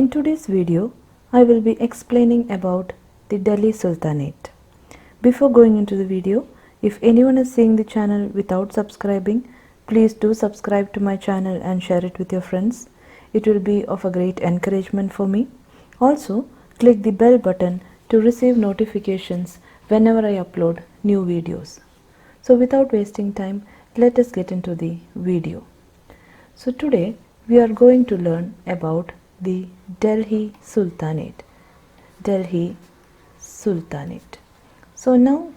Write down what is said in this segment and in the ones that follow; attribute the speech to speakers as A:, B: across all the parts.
A: In today's video, I will be explaining about the Delhi Sultanate. Before going into the video, if anyone is seeing the channel without subscribing, please do subscribe to my channel and share it with your friends. It will be of a great encouragement for me. Also, click the bell button to receive notifications whenever I upload new videos. So without wasting time, let us get into the video. So today we are going to learn about the Delhi Sultanate. Delhi Sultanate. So now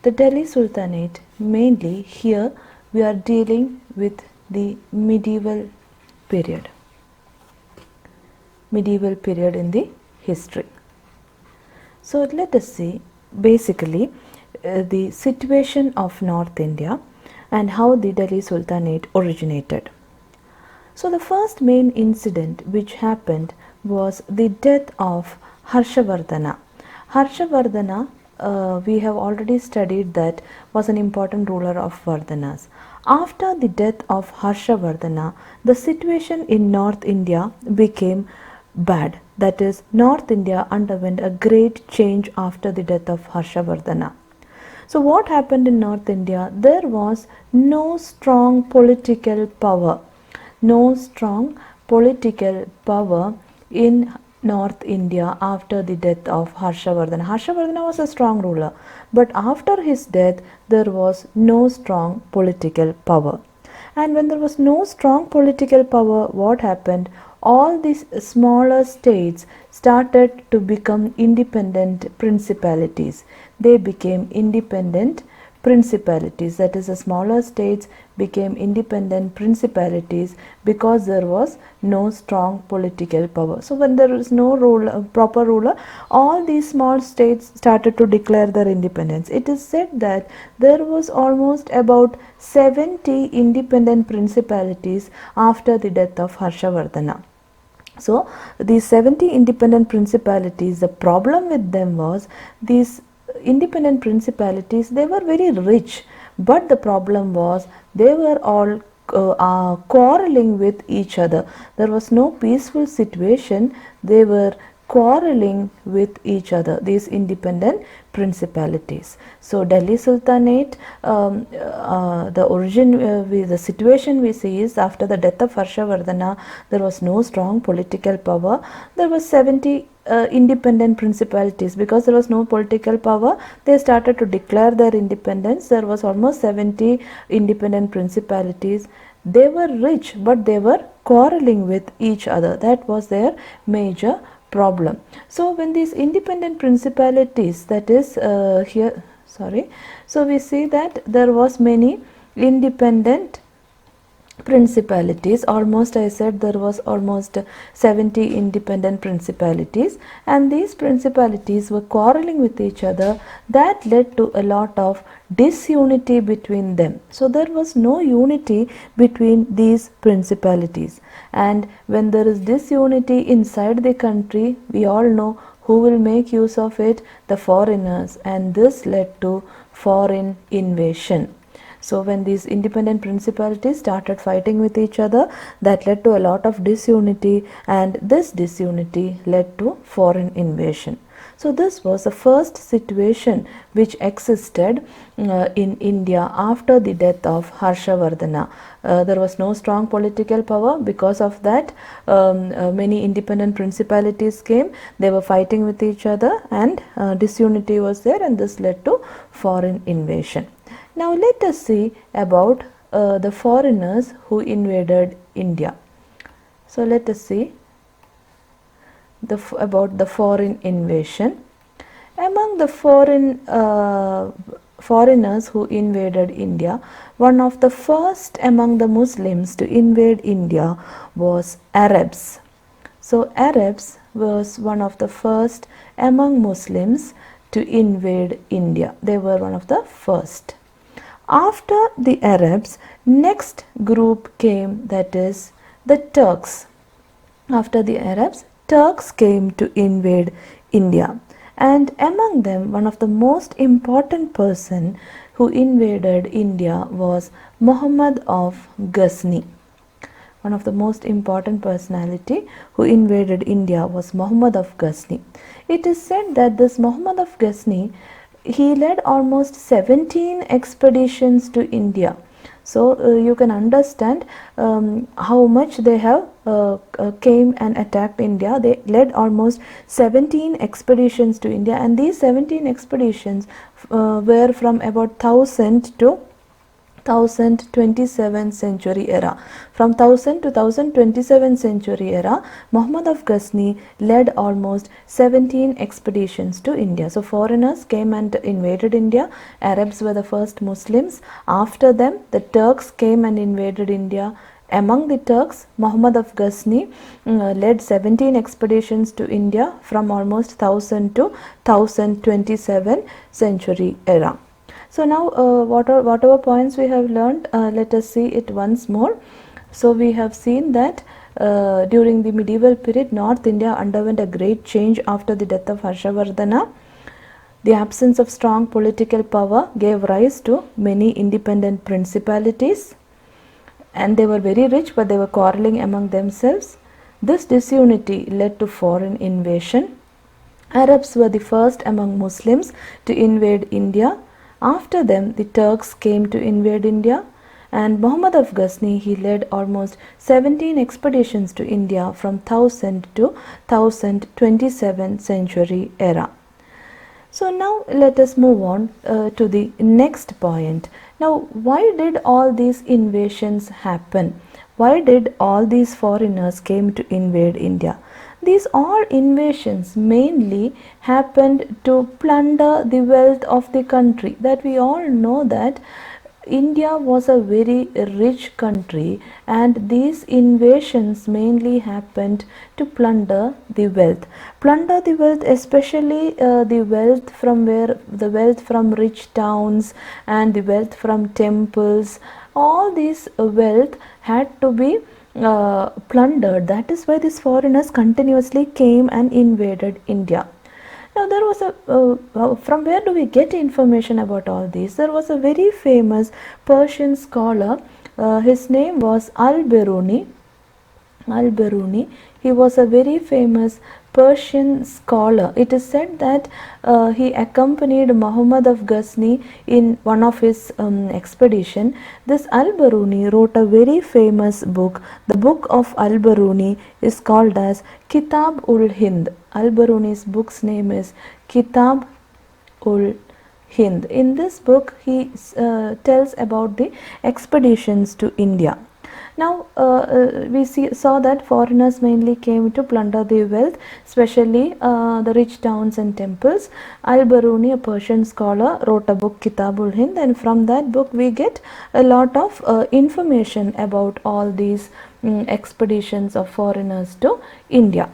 A: the Delhi Sultanate, mainly here we are dealing with the medieval period. Medieval period in the history. So let us see basically the situation of North India and how the Delhi Sultanate originated. So the first main incident which happened was the death of Harshavardhana. Harshavardhana, we have already studied that, was an important ruler of Vardhanas. After the death of Harshavardhana, the situation in North India became bad. That is, North India underwent a great change after the death of Harshavardhana. So what happened in North India? There was no strong political power. No strong political power in North India after the death of Harshavardhana. Harshavardhana was a strong ruler, but after his death, there was no strong political power. And when there was no strong political power, what happened? All these smaller states started to become independent principalities. They became independent principalities, that is, the smaller states became independent principalities because there was no strong political power. So when there is no proper ruler, all these small states started to declare their independence. It is said that there was almost about 70 independent principalities after the death of Harshavardhana. So these 70 independent principalities, the problem with them was these independent principalities, they were very rich, but the problem was they were all quarreling with each other. There was no peaceful situation. They were quarreling with each other, these independent principalities. So Delhi Sultanate, the situation we see is after the death of Harshavardhana, there was no strong political power. There was 70 independent principalities. Because there was no political power, they started to declare their independence. There was almost 70 independent principalities. They were rich, but they were quarreling with each other. That was their major problem. So when these independent principalities, that is so we see that there was many independent principalities. Almost, I said, there was almost 70 independent principalities, and these principalities were quarreling with each other. That led to a lot of disunity between them. So there was no unity between these principalities, and when there is disunity inside the country, we all know who will make use of it? The foreigners, and this led to foreign invasion. So when these independent principalities started fighting with each other, that led to a lot of disunity, and this disunity led to foreign invasion. So this was the first situation which existed in India after the death of Harshavardhana. There was no strong political power. Because of that, many independent principalities came. They were fighting with each other, and disunity was there, and this led to foreign invasion. Now let us see about the foreigners who invaded India. So let us see about the foreign invasion. Among the foreigners who invaded India, one of the first among the Muslims to invade India was Arabs. So Arabs was one of the first among Muslims to invade India. They were one of the first. After the Arabs, next group came, that is the Turks. After the Arabs, Turks came to invade India, and among them one of the most important person who invaded India was Muhammad of Ghazni. one of the most important personality who invaded India was Muhammad of Ghazni. It is said that this Muhammad of Ghazni, he led almost 17 expeditions to India. So you can understand how much they have came and attacked India. They led almost 17 expeditions to India, and these 17 expeditions were from about 1000 to 1027 century era. From 1000 to 1027 century era, Muhammad of Ghazni led almost 17 expeditions to India. So foreigners came and invaded India. Arabs were the first Muslims. After them, the Turks came and invaded India. Among the Turks, Muhammad of Ghazni led 17 expeditions to India from almost 1000 to 1027 century era. So now whatever points we have learned, let us see it once more. So we have seen that during the medieval period, North India underwent a great change after the death of Harshavardhana. The absence of strong political power gave rise to many independent principalities, and they were very rich, but they were quarreling among themselves. This disunity led to foreign invasion. Arabs were the first among Muslims to invade India. After them, the Turks came to invade India, and Muhammad of Ghazni, he led almost 17 expeditions to India from 1000 to 1027 century era. So now let us move on to the next point. Now, why did all these invasions happen? Why did all these foreigners came to invade India? These all invasions mainly happened to plunder the wealth of the country. That we all know that India was a very rich country, and these invasions mainly happened to plunder the wealth. Plunder the wealth, especially the wealth from rich towns and the wealth from temples. All this wealth had to be plundered. That is why these foreigners continuously came and invaded India. Now there was a from where do we get information about all these? There was a very famous Persian scholar. His name was Al-Biruni. Al-Biruni. He was a very famous Persian scholar. It is said that he accompanied Muhammad of Ghazni in one of his expedition. This Al-Biruni wrote a very famous book. The book of Al-Biruni is called as Kitab-ul-Hind. Al-Biruni's book's name is Kitab-ul-Hind. In this book, he tells about the expeditions to India. Now we saw that foreigners mainly came to plunder the wealth, especially the rich towns and temples. Al-Biruni, a Persian scholar, wrote a book, Kitab-ul-Hind, and from that book we get a lot of information about all these expeditions of foreigners to India.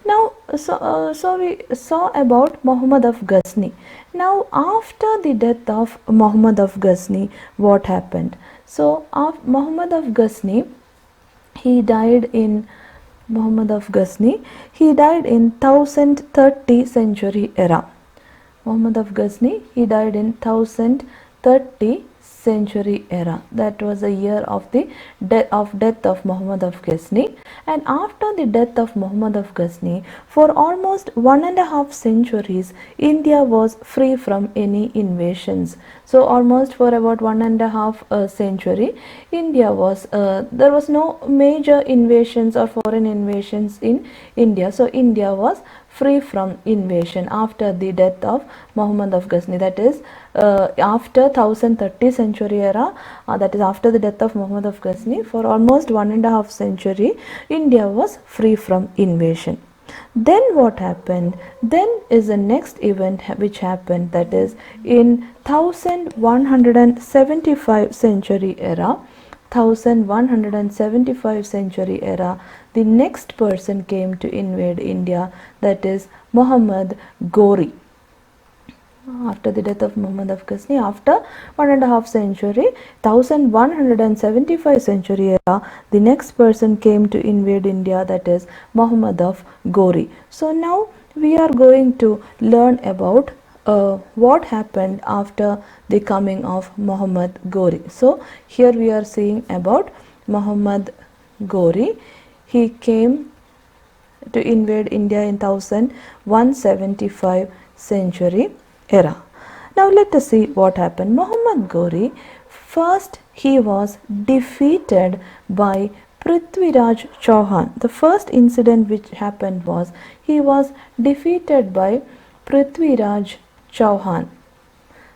A: Now, so we saw about Muhammad of Ghazni. Now, after the death of Muhammad of Ghazni, what happened? So, Muhammad of Ghazni, he died in 1030 century era. Muhammad of Ghazni, he died in 1030 century era. That was the year of the death of Muhammad of Ghazni. And after the death of Muhammad of Ghazni, for almost 1.5 centuries, India was free from any invasions. So almost for about 1.5 century, India was there was no major invasions or foreign invasions in India. So India was free from invasion after the death of Muhammad of Ghazni. That is after 1030 century era, that is after the death of Muhammad of Ghazni, for almost 1.5 century, India was free from invasion. Then what happened? Then is the next event which happened, that is in 1175 century era. 1175 century era, the next person came to invade India, that is Muhammad Ghori. After the death of Muhammad of Ghazni, after 1.5 century, 1175 century era, the next person came to invade India, that is Muhammad of Ghori. So now we are going to learn about what happened after the coming of Muhammad Ghori. So here we are seeing about Muhammad Ghori. He came to invade India in 1175 century era. Now let us see what happened. Muhammad Ghori, first he was defeated by Prithviraj Chauhan. The first incident which happened was he was defeated by Prithviraj Chauhan.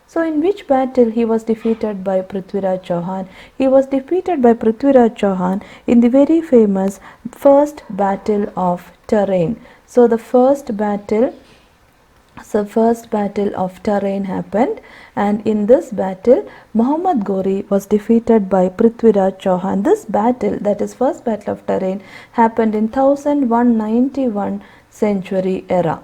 A: So in which battle he was defeated by Prithviraj Chauhan? He was defeated by Prithviraj Chauhan in the very famous first battle of Tarain. So the first battle of Tarain happened, and in this battle Muhammad Ghori was defeated by Prithviraj Chauhan. This battle, that is first battle of Tarain, happened in 1191 century era.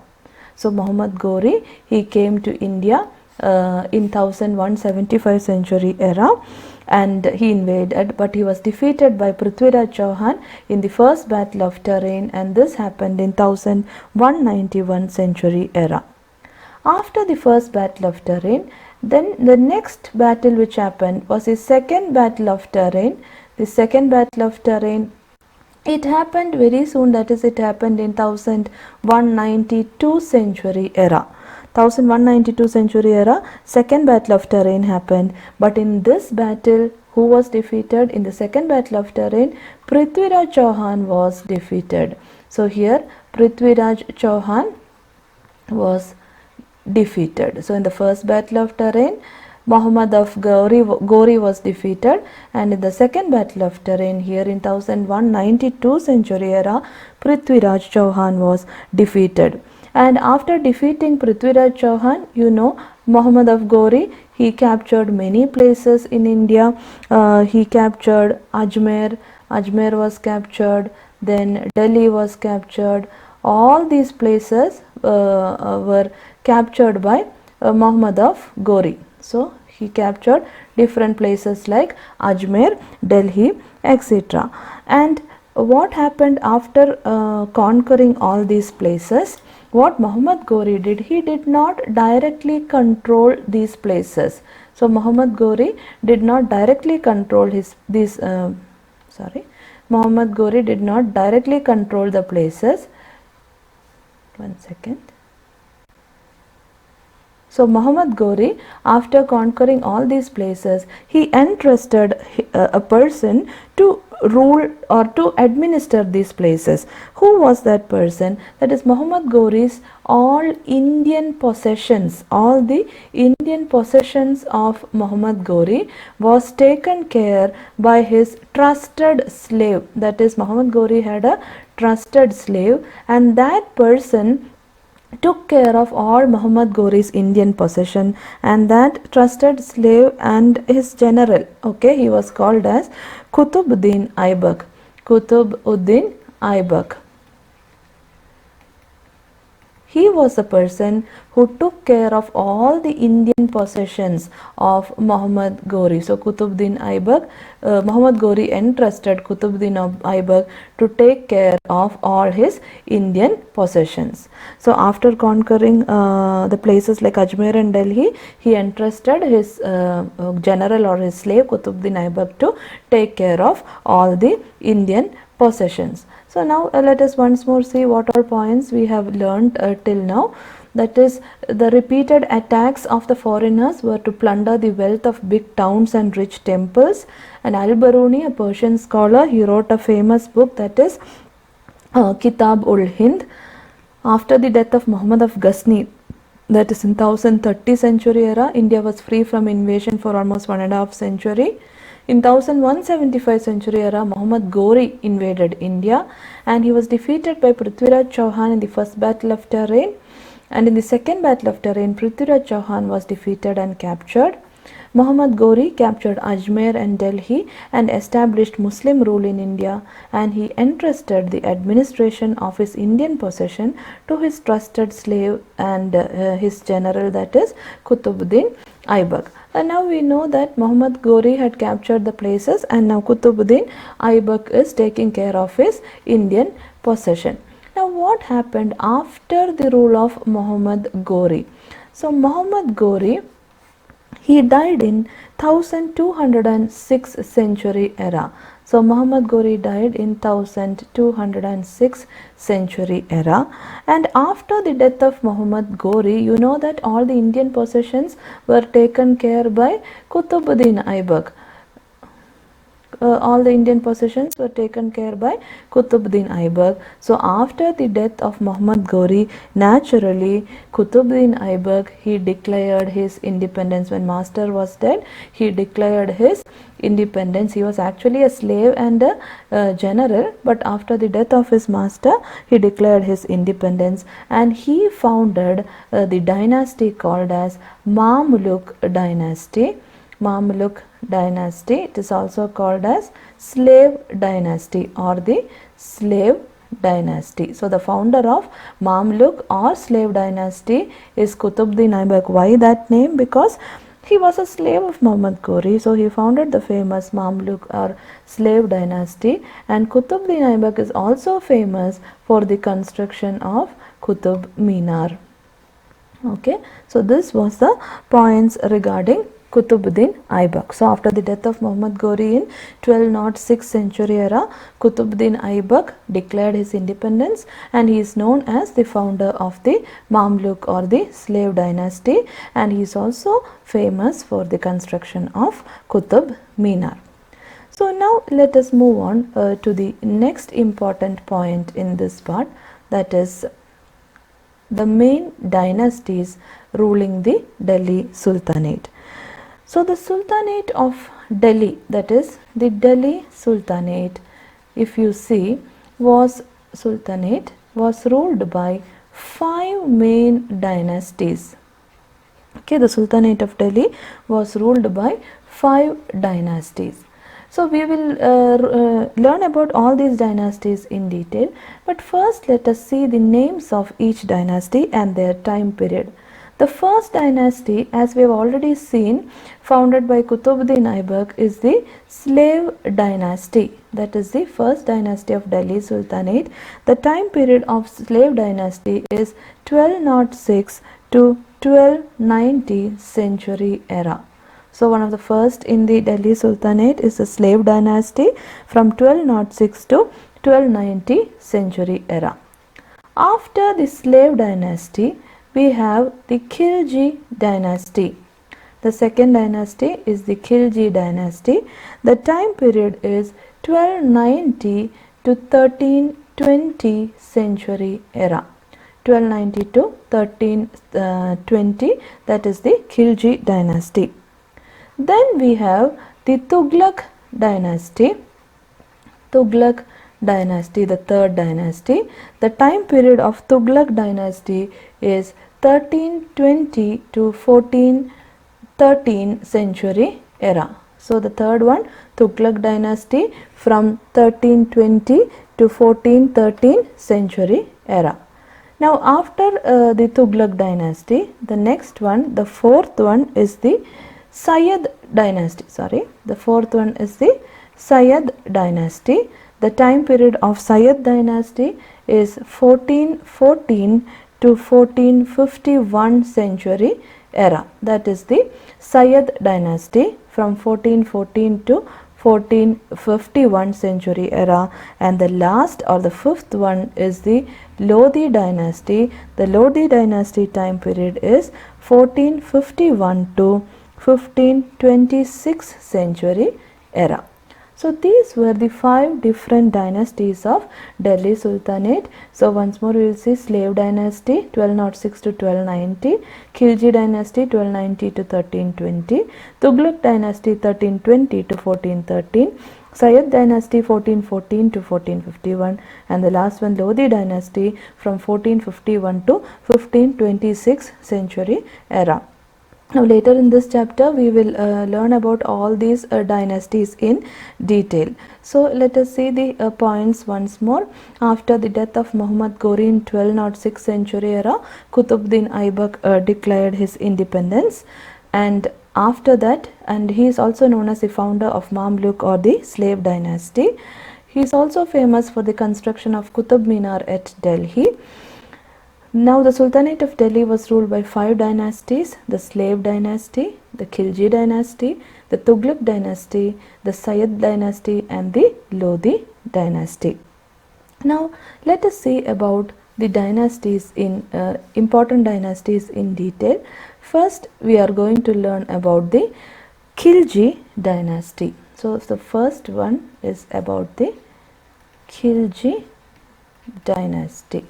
A: So Muhammad Ghori, he came to India in 1175 century era, and he invaded, but he was defeated by Prithviraj Chauhan in the first battle of Tarain, and this happened in 1191 century era. After the first battle of Tarain, then the next battle which happened was the second battle of Tarain. The second battle of Tarain, it happened very soon, that is, it happened in 1192 century era. 1192 century era, second battle of Tarain happened, but in this battle, who was defeated? In the second battle of Tarain, Prithviraj Chauhan was defeated. So here Prithviraj Chauhan was defeated. So in the first battle of Tarain, Muhammad of Ghori was defeated, and in the second battle of Tarain, here in 1192 century era, Prithviraj Chauhan was defeated. And after defeating Prithviraj Chauhan, you know, Muhammad of Ghori, he captured many places in India. He captured Ajmer was captured, then Delhi was captured. All these places were captured by Muhammad of Ghori. So he captured different places like Ajmer, Delhi, etc. And what happened after conquering all these places? What Muhammad Ghori did, he did not directly control these places. So Muhammad Ghori did not directly control Muhammad Ghori did not directly control the places. One second. So Muhammad Ghori, after conquering all these places, he entrusted a person to rule or to administer these places. Who was that person? That is Muhammad Ghori's all Indian possessions. All the Indian possessions of Muhammad Ghori was taken care by his trusted slave. That is, Muhammad Ghori had a trusted slave, and that person took care of all Muhammad Ghori's Indian possession, and that trusted slave and his general, okay, he was called as Qutubuddin Aibak. Qutubuddin Aibak. He was the person who took care of all the Indian possessions of Muhammad Ghori. So Qutubuddin Aibak, Muhammad Ghori entrusted Qutubuddin Aibak to take care of all his Indian possessions. So after conquering the places like Ajmer and Delhi, he entrusted his general or his slave Qutubuddin Aibak to take care of all the Indian possessions. So now let us once more see what all points we have learned till now. That is, the repeated attacks of the foreigners were to plunder the wealth of big towns and rich temples. And Al-Biruni, a Persian scholar, he wrote a famous book, that is Kitab-ul-Hind. After the death of Muhammad of Ghazni, that is in 1030 century era, India was free from invasion for almost 1.5 century. In 1175 century era, Muhammad Ghori invaded India, and he was defeated by Prithviraj Chauhan in the first battle of Tarain. And in the second battle of Tarain, Prithviraj Chauhan was defeated and captured. Muhammad Ghori captured Ajmer and Delhi and established Muslim rule in India, and he entrusted the administration of his Indian possession to his trusted slave and his general, that is Qutubuddin Aibak. And now we know that Muhammad Ghori had captured the places, and now Qutubuddin Aibak is taking care of his Indian possession. Now what happened after the rule of Muhammad Ghori? So Muhammad Ghori, He died in 1206 century era. So Muhammad Ghori died in 1206 century era. And after the death of Muhammad Ghori, you know that all the Indian possessions were taken care by Qutbuddin Aibak. All the Indian possessions were taken care by Qutbuddin Aibak. So after the death of Muhammad Ghori, naturally Qutbuddin Aibak, he declared his independence. When master was dead, he declared his independence. He was actually a slave and a general, but after the death of his master, he declared his independence, and he founded the dynasty called as Mamluk dynasty. Mamluk dynasty. It is also called as slave dynasty or the slave dynasty. So the founder of Mamluk or slave dynasty is Qutbuddin Aibak. Why that name? Because he was a slave of Muhammad Ghori, so he founded the famous Mamluk or slave dynasty, and Qutbuddin Aibak is also famous for the construction of Qutub Minar. Okay, so this was the points regarding Qutbuddin Aibak. So after the death of Muhammad Ghori in 1206 century era, Qutbuddin Aibak declared his independence, and he is known as the founder of the Mamluk or the slave dynasty, and he is also famous for the construction of Qutub Minar. So now let us move on to the next important point in this part, that is the main dynasties ruling the Delhi Sultanate. So the Sultanate of Delhi, that is the Delhi Sultanate, if you see, was ruled by 5 main dynasties. Okay, the Sultanate of Delhi was ruled by 5 dynasties. So we will learn about all these dynasties in detail, but first let us see the names of each dynasty and their time period. The first dynasty, as we have already seen, founded by Qutbuddin Aibak, is the slave dynasty. That is the first dynasty of Delhi Sultanate. The time period of slave dynasty is 1206 to 1290 century era. So one of the first in the Delhi Sultanate is the slave dynasty from 1206 to 1290 century era. After the slave dynasty, we have the Khilji dynasty. The second dynasty is the Khilji dynasty. The time period is 1290 to 1320 century era. 1290 to 1320, that is the Khilji dynasty. Then we have the Tughlaq dynasty. Tughlaq dynasty, the third dynasty. The time period of Tughlaq dynasty is 1320 to 1413 century era. So the third one, Tughlaq dynasty from 1320 to 1413 century era. Now after the Tughlaq dynasty, the next one, the fourth one is the Sayyid dynasty. The fourth one is the Sayyid dynasty. The time period of Sayyid dynasty is 1414 to 1451 century era. That is the Sayyid dynasty from 1414 to 1451 century era. And the last or the fifth one is the Lodi dynasty. The Lodi dynasty time period is 1451 to 1526 century era. So these were the 5 different dynasties of Delhi Sultanate. So once more we will see slave dynasty 1206 to 1290, Khilji dynasty 1290 to 1320, Tughlaq dynasty 1320 to 1413, Sayyid dynasty 1414 to 1451, and the last one Lodi dynasty from 1451 to 1526 century era. Now later in this chapter we will learn about all these dynasties in detail. So let us see the points once more. After the death of Muhammad Ghori in 1206 century era, Qutbuddin Aibak declared his independence, and after that, and he is also known as the founder of Mamluk or the slave dynasty. He is also famous for the construction of Qutub Minar at Delhi. Now the Sultanate of Delhi was ruled by 5 dynasties: the Slave dynasty, the Khilji dynasty, the Tughlaq dynasty, the Sayyid dynasty and the Lodi dynasty. Now let us see about the dynasties in important dynasties in detail. First we are going to learn about the Khilji dynasty. So the first one is about the Khilji dynasty.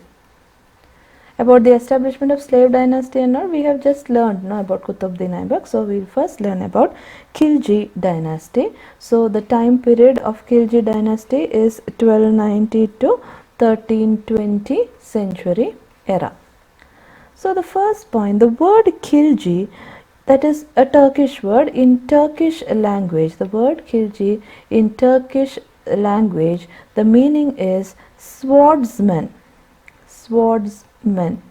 A: About the establishment of slave dynasty and all, we have just learned about Qutbuddin Aibak. So we will first learn about Khilji dynasty. So the time period of Khilji dynasty is 1290 to 1320 century era. So the first point, the word Khilji, that is a Turkish word in Turkish language. The word Khilji in Turkish language, the meaning is swordsman. Swordsman.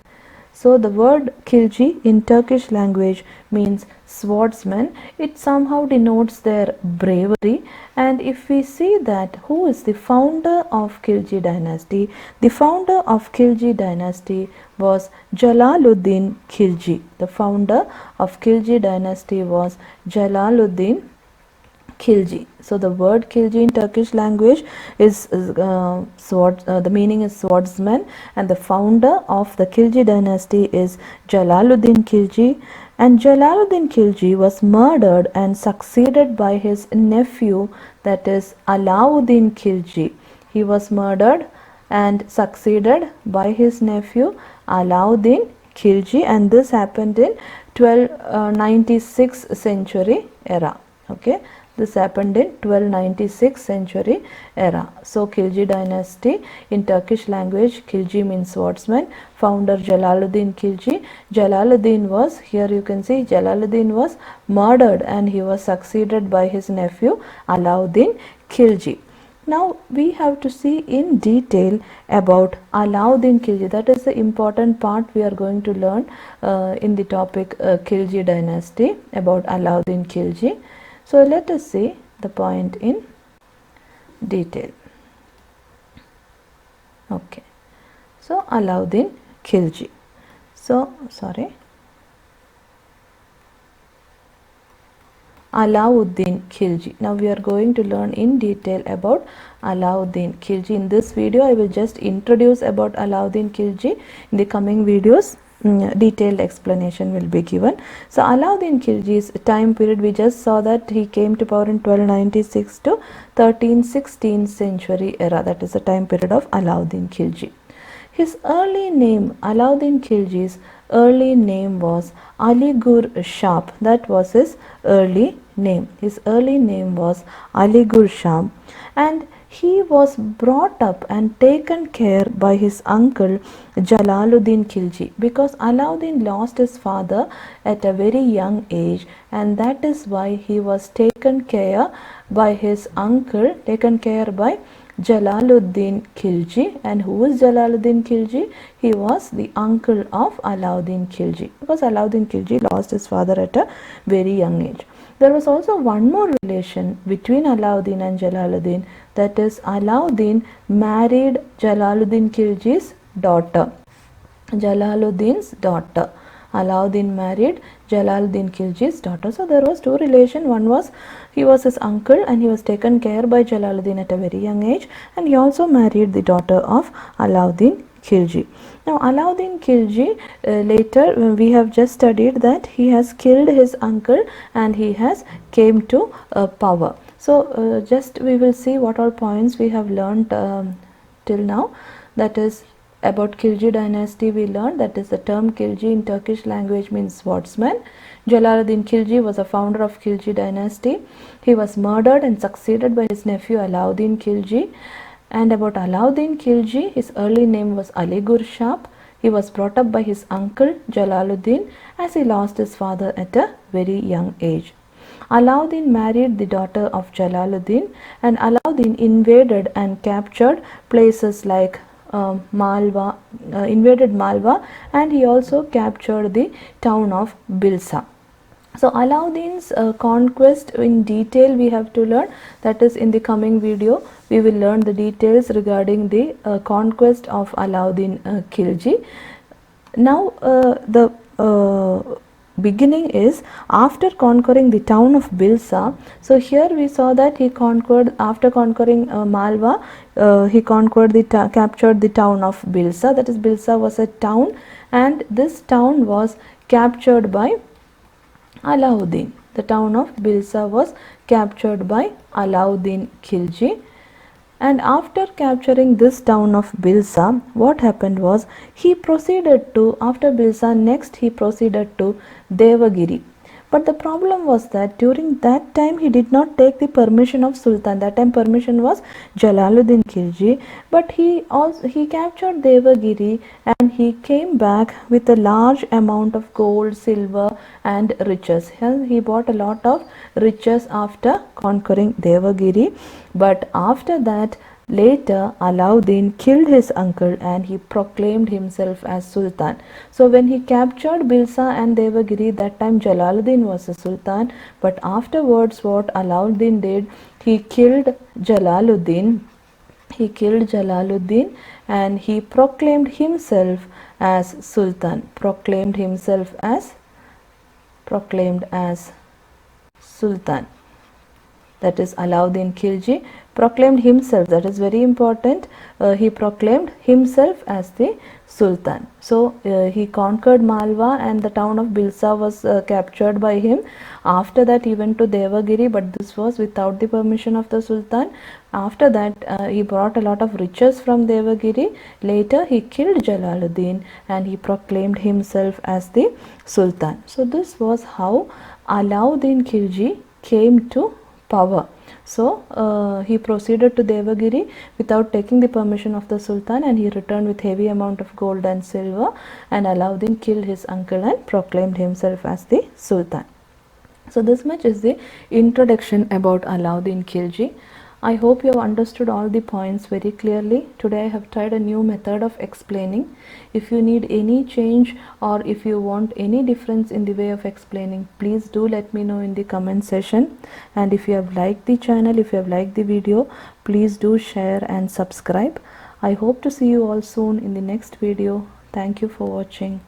A: So the word Khilji in Turkish language means swordsman. It somehow denotes their bravery. And if we see that who is the founder of Khilji dynasty, the founder of Khilji dynasty was Jalaluddin Khilji. The founder of Khilji dynasty was Jalaluddin Khilji. So the word Khilji in Turkish language is the meaning is swordsman, and the founder of the Khilji dynasty is Jalaluddin Khilji. And Jalaluddin Khilji was murdered and succeeded by his nephew, that is Alauddin Khilji. He was murdered and succeeded by his nephew Alauddin Khilji, and this happened in 1296 century era. Okay. This happened in 1296 century era. So Khilji dynasty in Turkish language, Khilji means swordsman. Founder Jalaluddin Khilji. Jalaluddin was, here you can see, Jalaluddin was murdered and he was succeeded by his nephew Alauddin Khilji. Now we have to see in detail about Alauddin Khilji. That is the important part we are going to learn in the topic Khilji dynasty, about Alauddin Khilji. So let us see the point in detail. Okay. So Alauddin Khilji. Alauddin Khilji. Now we are going to learn in detail about Alauddin Khilji. In this video I will just introduce about Alauddin Khilji. In the coming videos detailed explanation will be given. So Alauddin Khilji's time period, we just saw that he came to power in 1296 to 1316 century era. That is the time period of Alauddin Khilji. His early name, Alauddin Khilji's early name was Aligur Shah. That was his early name. His early name was Aligur Shah, and he was brought up and taken care by his uncle Jalaluddin Khilji, because Alauddin lost his father at a very young age, and that is why he was taken care by his uncle, taken care by Jalaluddin Khilji. And who is Jalaluddin Khilji? He was the uncle of Alauddin Khilji, because Alauddin Khilji lost his father at a very young age. There was also one more relation between Alauddin and Jalaluddin, that is Alauddin married Jalaluddin Khilji's daughter. Jalaluddin's daughter. Alauddin married Jalaluddin Khilji's daughter. So there was two relations. One was he was his uncle and he was taken care by Jalaluddin at a very young age, and he also married the daughter of Alauddin Khilji. Now Alauddin Khilji later we have just studied that he has killed his uncle and he has came to power. So just we will see what all points we have learned till now. That is about Khilji dynasty we learned, that is the term Khilji in Turkish language means swordsman. Jalaluddin Khilji was a founder of Khilji dynasty. He was murdered and succeeded by his nephew Alauddin Khilji. And about Alauddin Khilji, his early name was Aligur Shah. He was brought up by his uncle Jalaluddin, as he lost his father at a very young age. Alauddin married the daughter of Jalaluddin, and Alauddin invaded and captured places like Malwa, invaded Malwa, and he also captured the town of Bilsa. So Alauddin's conquest in detail we have to learn, that is in the coming video we will learn the details regarding the conquest of Alauddin Khilji. Now the beginning is after conquering the town of Bilsa. So here we saw that he conquered, after conquering Malwa, he conquered captured the town of Bilsa. That is, Bilsa was a town, and this town was captured by Alauddin. The town of Bilsa was captured by Alauddin Khilji. And after capturing this town of Bilsa, what happened was he proceeded to, after Bilsa, next he proceeded to Devagiri. But the problem was that during that time he did not take the permission of Sultan. That time permission was Jalaluddin Khilji. But he captured Devagiri, and he came back with a large amount of gold, silver and riches. He bought a lot of riches after conquering Devagiri. But after that, later Alauddin killed his uncle and he proclaimed himself as Sultan. So when he captured Bilsa and Devagiri, that time Jalaluddin was a Sultan, but afterwards what Alauddin did, he killed Jalaluddin. He killed Jalaluddin and he proclaimed himself as Sultan. Proclaimed as Sultan. That is, Alauddin Khilji proclaimed himself, that is very important, he proclaimed himself as the Sultan. So he conquered Malwa and the town of Bilsa was captured by him. After that he went to Devagiri, but this was without the permission of the Sultan. After that he brought a lot of riches from Devagiri. Later he killed Jalaluddin and he proclaimed himself as the Sultan. So this was how Alauddin Khilji came to power. So he proceeded to Devagiri without taking the permission of the Sultan, and he returned with heavy amount of gold and silver, and Alauddin killed his uncle and proclaimed himself as the Sultan. So this much is the introduction about Alauddin Khilji. I hope you have understood all the points very clearly. Today I have tried a new method of explaining. If you need any change or if you want any difference in the way of explaining, please do let me know in the comment section. And if you have liked the channel, if you have liked the video, please do share and subscribe. I hope to see you all soon in the next video. Thank you for watching.